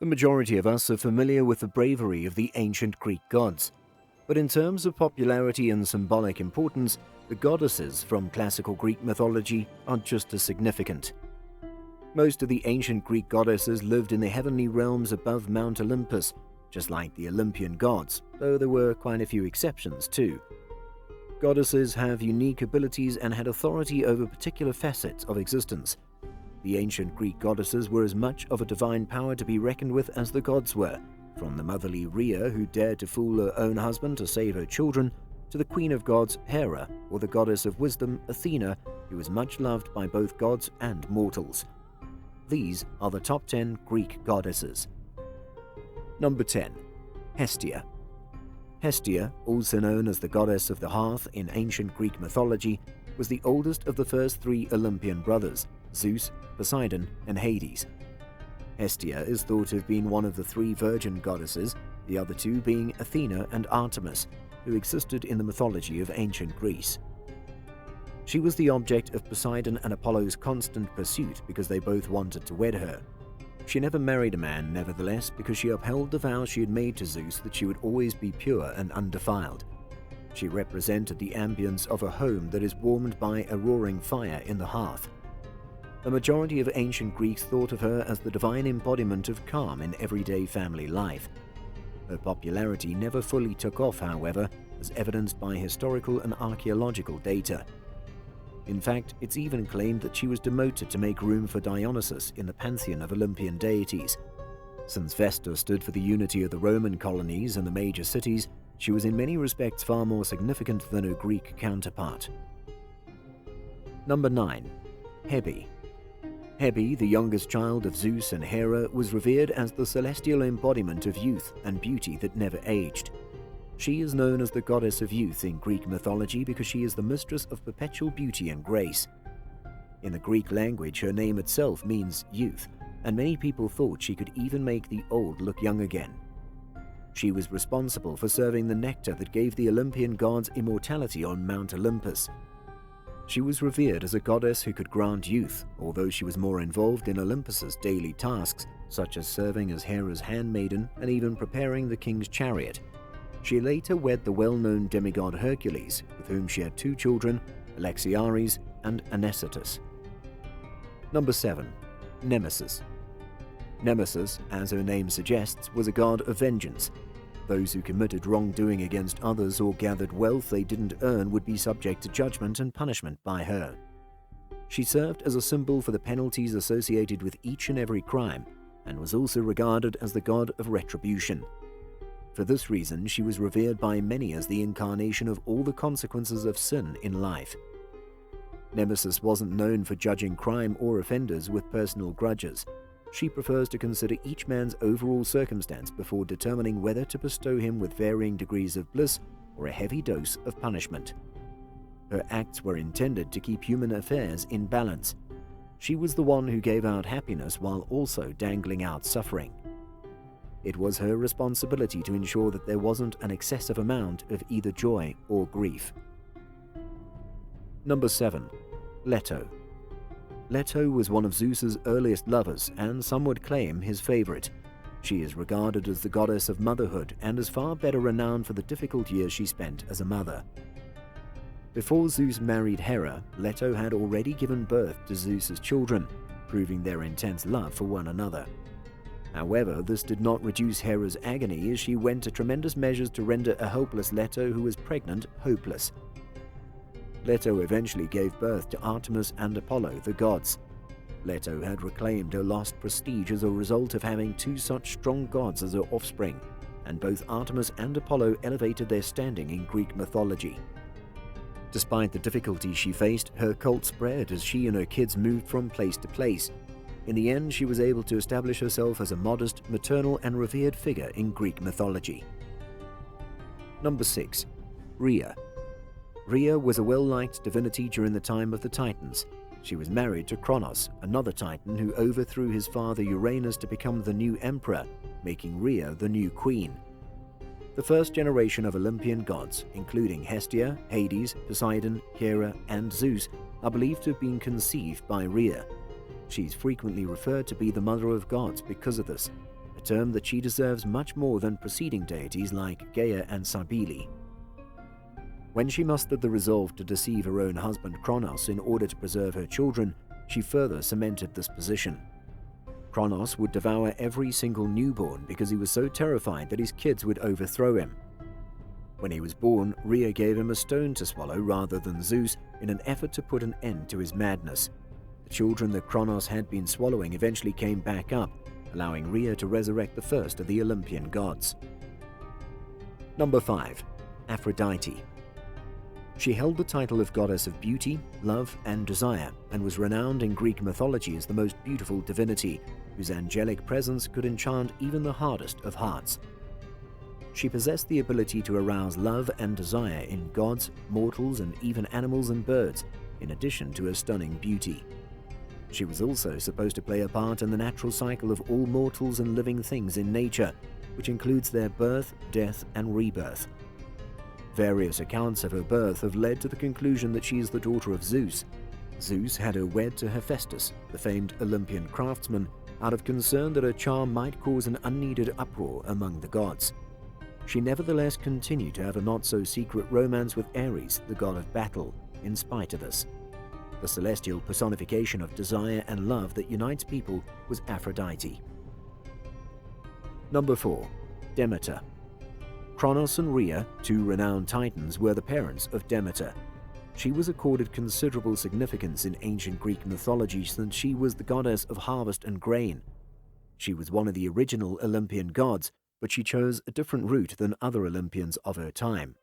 The majority of us are familiar with the bravery of the ancient Greek gods, but in terms of popularity and symbolic importance, the goddesses from classical Greek mythology are just as significant. Most of the ancient Greek goddesses lived in the heavenly realms above Mount Olympus, just like the Olympian gods, though there were quite a few exceptions too. Goddesses have unique abilities and had authority over particular facets of existence. The ancient Greek goddesses were as much of a divine power to be reckoned with as the gods were, from the motherly Rhea, who dared to fool her own husband to save her children, to the queen of gods, Hera, or the goddess of wisdom, Athena, who was much loved by both gods and mortals. These are the top 10 Greek goddesses. Number 10. Hestia. Hestia, also known as the goddess of the hearth in ancient Greek mythology, was the oldest of the first three Olympian brothers, Zeus, Poseidon, and Hades. Hestia is thought to have been one of the three virgin goddesses, the other two being Athena and Artemis, who existed in the mythology of ancient Greece. She was the object of Poseidon and Apollo's constant pursuit because they both wanted to wed her. She never married a man, nevertheless, because she upheld the vow she had made to Zeus that she would always be pure and undefiled. She represented the ambience of a home that is warmed by a roaring fire in the hearth. The majority of ancient Greeks thought of her as the divine embodiment of calm in everyday family life. Her popularity never fully took off, however, as evidenced by historical and archaeological data. In fact, it's even claimed that she was demoted to make room for Dionysus in the pantheon of Olympian deities. Since Vesta stood for the unity of the Roman colonies and the major cities, she was in many respects far more significant than her Greek counterpart. Number 9. Hebe. Hebe, the youngest child of Zeus and Hera, was revered as the celestial embodiment of youth and beauty that never aged. She is known as the goddess of youth in Greek mythology because she is the mistress of perpetual beauty and grace. In the Greek language, her name itself means youth, and many people thought she could even make the old look young again. She was responsible for serving the nectar that gave the Olympian gods immortality on Mount Olympus. She was revered as a goddess who could grant youth, although she was more involved in Olympus's daily tasks, such as serving as Hera's handmaiden and even preparing the king's chariot. She later wed the well-known demigod Hercules, with whom she had two children, Alexiares and Anicetus. Number 7. Nemesis. Nemesis, as her name suggests, was a god of vengeance. Those who committed wrongdoing against others or gathered wealth they didn't earn would be subject to judgment and punishment by her. She served as a symbol for the penalties associated with each and every crime, and was also regarded as the god of retribution. For this reason, she was revered by many as the incarnation of all the consequences of sin in life. Nemesis wasn't known for judging crime or offenders with personal grudges. She prefers to consider each man's overall circumstance before determining whether to bestow him with varying degrees of bliss or a heavy dose of punishment. Her acts were intended to keep human affairs in balance. She was the one who gave out happiness while also dangling out suffering. It was her responsibility to ensure that there wasn't an excessive amount of either joy or grief. Number 7. Leto. Leto was one of Zeus's earliest lovers, and some would claim his favorite. She is regarded as the goddess of motherhood and is far better renowned for the difficult years she spent as a mother. Before Zeus married Hera, Leto had already given birth to Zeus's children, proving their intense love for one another. However, this did not reduce Hera's agony as she went to tremendous measures to render a helpless Leto who was pregnant hopeless. Leto eventually gave birth to Artemis and Apollo, the gods. Leto had reclaimed her lost prestige as a result of having two such strong gods as her offspring, and both Artemis and Apollo elevated their standing in Greek mythology. Despite the difficulties she faced, her cult spread as she and her kids moved from place to place. In the end, she was able to establish herself as a modest, maternal, and revered figure in Greek mythology. Number 6. Rhea. Rhea was a well-liked divinity during the time of the Titans. She was married to Kronos, another Titan who overthrew his father Uranus to become the new emperor, making Rhea the new queen. The first generation of Olympian gods, including Hestia, Hades, Poseidon, Hera, and Zeus, are believed to have been conceived by Rhea. She's frequently referred to be the mother of gods because of this, a term that she deserves much more than preceding deities like Gaia and Cybele. When she mustered the resolve to deceive her own husband Kronos in order to preserve her children, she further cemented this position. Kronos would devour every single newborn because he was so terrified that his kids would overthrow him. When he was born, Rhea gave him a stone to swallow rather than Zeus in an effort to put an end to his madness. The children that Kronos had been swallowing eventually came back up, allowing Rhea to resurrect the first of the Olympian gods. Number 5. Aphrodite. She held the title of goddess of beauty, love, and desire, and was renowned in Greek mythology as the most beautiful divinity, whose angelic presence could enchant even the hardest of hearts. She possessed the ability to arouse love and desire in gods, mortals, and even animals and birds, in addition to her stunning beauty. She was also supposed to play a part in the natural cycle of all mortals and living things in nature, which includes their birth, death, and rebirth. Various accounts of her birth have led to the conclusion that she is the daughter of Zeus. Zeus had her wed to Hephaestus, the famed Olympian craftsman, out of concern that her charm might cause an unneeded uproar among the gods. She nevertheless continued to have a not-so-secret romance with Ares, the god of battle, in spite of this. The celestial personification of desire and love that unites people was Aphrodite. Number 4. Demeter. Kronos and Rhea, two renowned titans, were the parents of Demeter. She was accorded considerable significance in ancient Greek mythology since she was the goddess of harvest and grain. She was one of the original Olympian gods, but she chose a different route than other Olympians of her time.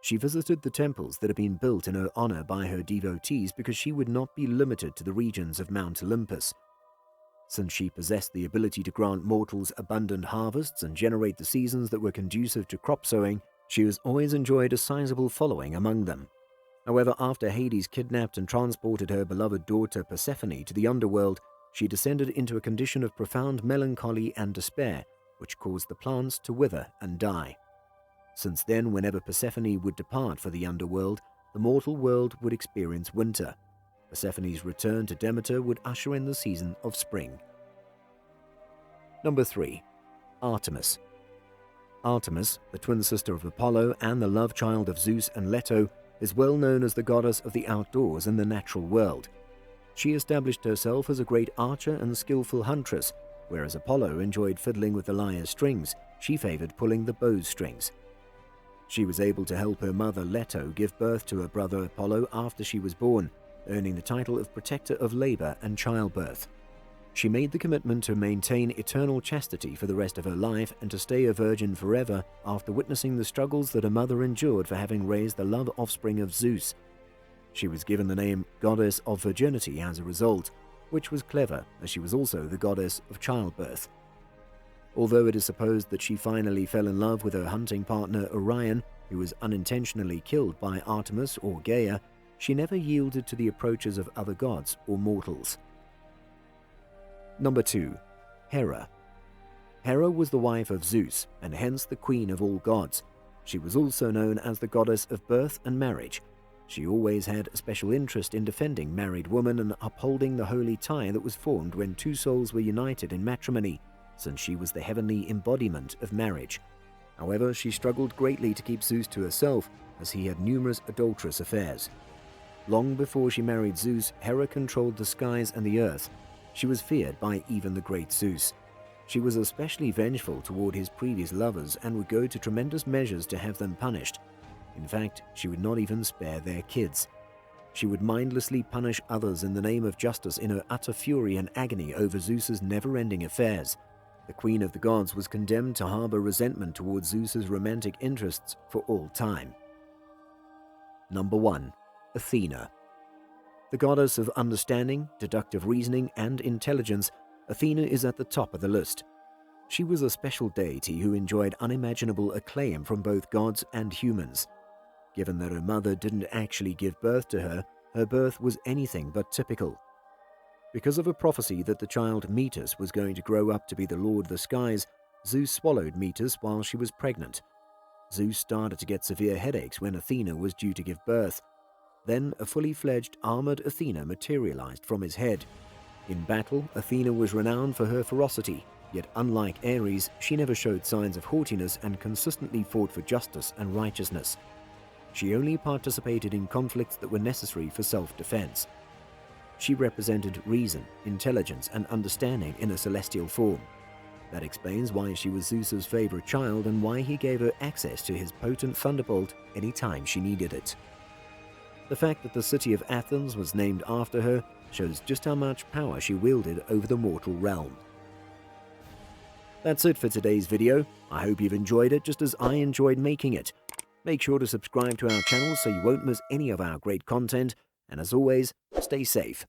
She visited the temples that had been built in her honor by her devotees because she would not be limited to the regions of Mount Olympus. Since she possessed the ability to grant mortals abundant harvests and generate the seasons that were conducive to crop sowing, she has always enjoyed a sizable following among them. However, after Hades kidnapped and transported her beloved daughter Persephone to the underworld, she descended into a condition of profound melancholy and despair, which caused the plants to wither and die. Since then, whenever Persephone would depart for the underworld, the mortal world would experience winter. Persephone's return to Demeter would usher in the season of spring. Number 3. Artemis. Artemis, the twin sister of Apollo and the love child of Zeus and Leto, is well known as the goddess of the outdoors and the natural world. She established herself as a great archer and skillful huntress. Whereas Apollo enjoyed fiddling with the lyre's strings, she favored pulling the bow's strings. She was able to help her mother Leto give birth to her brother Apollo after she was born, earning the title of protector of labor and childbirth. She made the commitment to maintain eternal chastity for the rest of her life and to stay a virgin forever after witnessing the struggles that her mother endured for having raised the love offspring of Zeus. She was given the name Goddess of Virginity as a result, which was clever, as she was also the goddess of childbirth. Although it is supposed that she finally fell in love with her hunting partner Orion, who was unintentionally killed by Artemis or Gaia, she never yielded to the approaches of other gods or mortals. Number 2. Hera. Hera was the wife of Zeus, and hence the queen of all gods. She was also known as the goddess of birth and marriage. She always had a special interest in defending married women and upholding the holy tie that was formed when two souls were united in matrimony, since she was the heavenly embodiment of marriage. However, she struggled greatly to keep Zeus to herself, as he had numerous adulterous affairs. Long before she married Zeus, Hera controlled the skies and the earth. She was feared by even the great Zeus. She was especially vengeful toward his previous lovers and would go to tremendous measures to have them punished. In fact, she would not even spare their kids. She would mindlessly punish others in the name of justice in her utter fury and agony over Zeus's never-ending affairs. The queen of the gods was condemned to harbor resentment towards Zeus's romantic interests for all time. Number 1. Athena. The goddess of understanding, deductive reasoning, and intelligence, Athena is at the top of the list. She was a special deity who enjoyed unimaginable acclaim from both gods and humans. Given that her mother didn't actually give birth to her, her birth was anything but typical. Because of a prophecy that the child Metis was going to grow up to be the lord of the skies, Zeus swallowed Metis while she was pregnant. Zeus started to get severe headaches when Athena was due to give birth. Then a fully fledged armored Athena materialized from his head. In battle, Athena was renowned for her ferocity, Yet unlike Ares, she never showed signs of haughtiness and consistently fought for justice and righteousness. She only participated in conflicts that were necessary for self-defense. She represented reason, intelligence, and understanding in a celestial form. That explains why she was Zeus's favorite child and why he gave her access to his potent thunderbolt anytime she needed it. The fact that the city of Athens was named after her shows just how much power she wielded over the mortal realm. That's it for today's video. I hope you've enjoyed it just as I enjoyed making it. Make sure to subscribe to our channel so you won't miss any of our great content, and as always, stay safe.